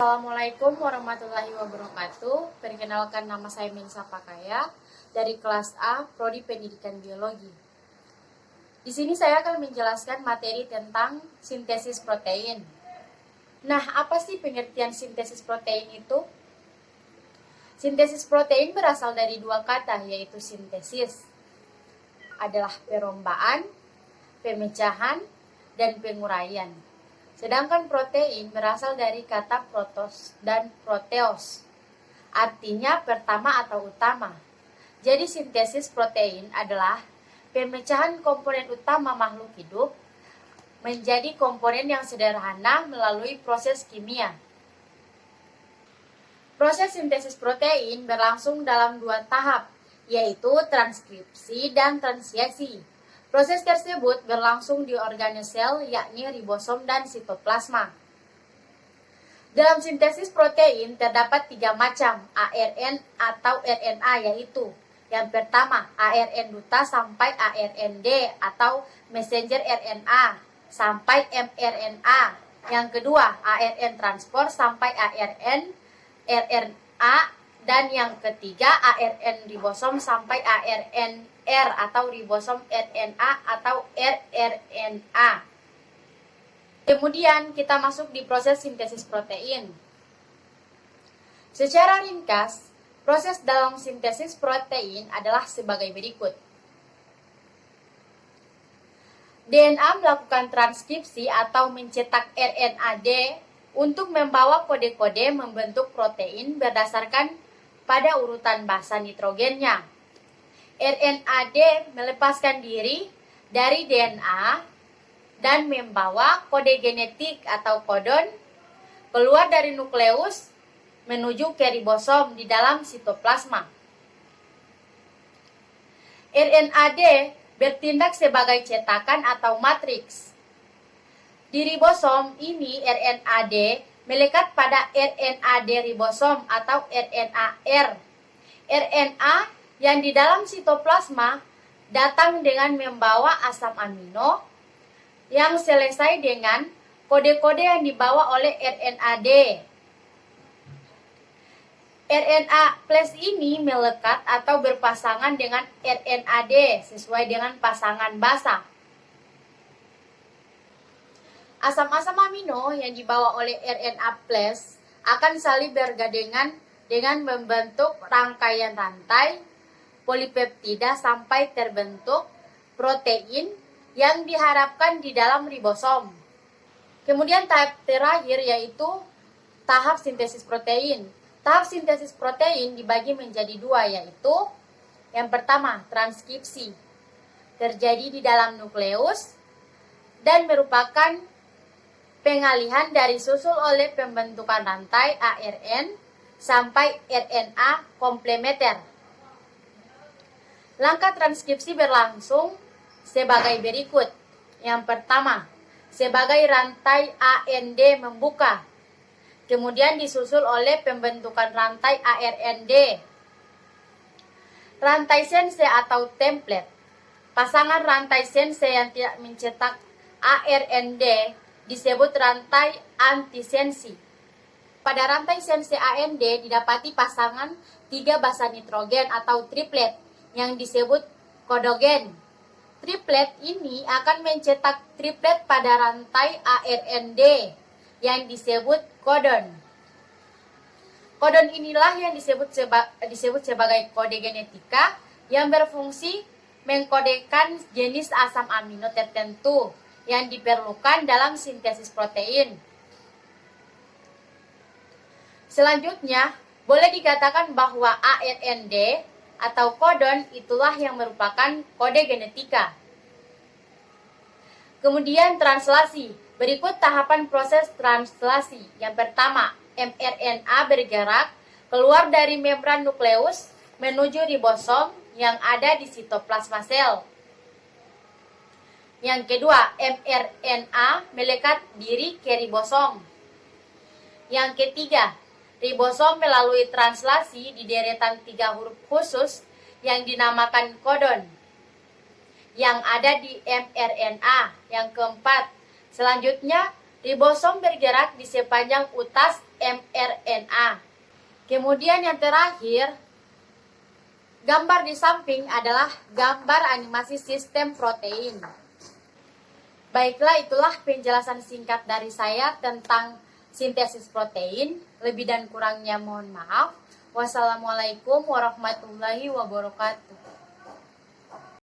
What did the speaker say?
Assalamualaikum warahmatullahi wabarakatuh. Perkenalkan, nama saya Mensa Pakaya dari kelas A, Prodi Pendidikan Biologi. Di sini saya akan menjelaskan materi tentang sintesis protein. Nah, apa sih pengertian sintesis protein itu? Sintesis protein berasal dari dua kata, yaitu sintesis adalah perombaan, pemecahan, dan penguraian. Sedangkan protein berasal dari kata protos dan proteos, artinya pertama atau utama. Jadi sintesis protein adalah pemecahan komponen utama makhluk hidup menjadi komponen yang sederhana melalui proses kimia. Proses sintesis protein berlangsung dalam dua tahap, yaitu transkripsi dan transiasi. Proses tersebut berlangsung di organel sel, yakni ribosom dan sitoplasma. Dalam sintesis protein terdapat tiga macam ARN atau RNA, yaitu yang pertama ARN duta sampai ARND atau messenger RNA sampai mRNA. Yang kedua ARN transport sampai ARN RNA, dan yang ketiga ARN ribosom sampai ARNR atau ribosom RNA atau rRNA. Kemudian kita masuk di proses sintesis protein. Secara ringkas, proses dalam sintesis protein adalah sebagai berikut. DNA melakukan transkripsi atau mencetak RNAD untuk membawa kode-kode membentuk protein berdasarkan pada urutan basa nitrogennya. RNAD melepaskan diri dari DNA dan membawa kode genetik atau kodon keluar dari nukleus menuju ke ribosom di dalam sitoplasma. RNAD bertindak sebagai cetakan atau matriks. Di ribosom ini RNAD melekat pada RNAD ribosom atau RNAR. RNA yang di dalam sitoplasma datang dengan membawa asam amino yang selesai dengan kode-kode yang dibawa oleh RNAD. RNA plus ini melekat atau berpasangan dengan RNAD sesuai dengan pasangan basa. Asam-asam amino yang dibawa oleh RNA plus akan saling bergandengan dengan membentuk rangkaian rantai polipeptida sampai terbentuk protein yang diharapkan di dalam ribosom. Kemudian tahap terakhir yaitu tahap sintesis protein. Tahap sintesis protein dibagi menjadi dua, yaitu yang pertama transkripsi, terjadi di dalam nukleus dan merupakan pengalihan dari susul oleh pembentukan rantai ARN sampai RNA komplementer. Langkah transkripsi berlangsung sebagai berikut. Yang pertama, sebagai rantai AND membuka, kemudian disusul oleh pembentukan rantai ARND. Rantai sense atau template. Pasangan rantai sense yang tidak mencetak ARND disebut rantai antisensi. Pada rantai sense AND didapati pasangan 3 basa nitrogen atau triplet yang disebut kodogen. Triplet ini akan mencetak triplet pada rantai ARND yang disebut kodon. Kodon inilah yang disebut sebagai kode genetika yang berfungsi mengkodekan jenis asam amino tertentu yang diperlukan dalam sintesis protein. Selanjutnya, boleh dikatakan bahwa ARND atau kodon itulah yang merupakan kode genetika. Kemudian translasi. Berikut tahapan proses translasi. Yang pertama, mRNA bergerak keluar dari membran nukleus menuju ribosom yang ada di sitoplasma sel. Yang kedua, mRNA melekat diri ke ribosom. Yang ketiga, ribosom melalui translasi di deretan 3 huruf khusus yang dinamakan kodon yang ada di mRNA. Yang keempat, selanjutnya Ribosom bergerak di sepanjang utas mRNA. Kemudian yang terakhir, gambar di samping adalah gambar animasi sistem protein. Baiklah, itulah penjelasan singkat dari saya tentang sintesis protein. Lebih dan kurangnya mohon maaf. Wassalamualaikum warahmatullahi wabarakatuh.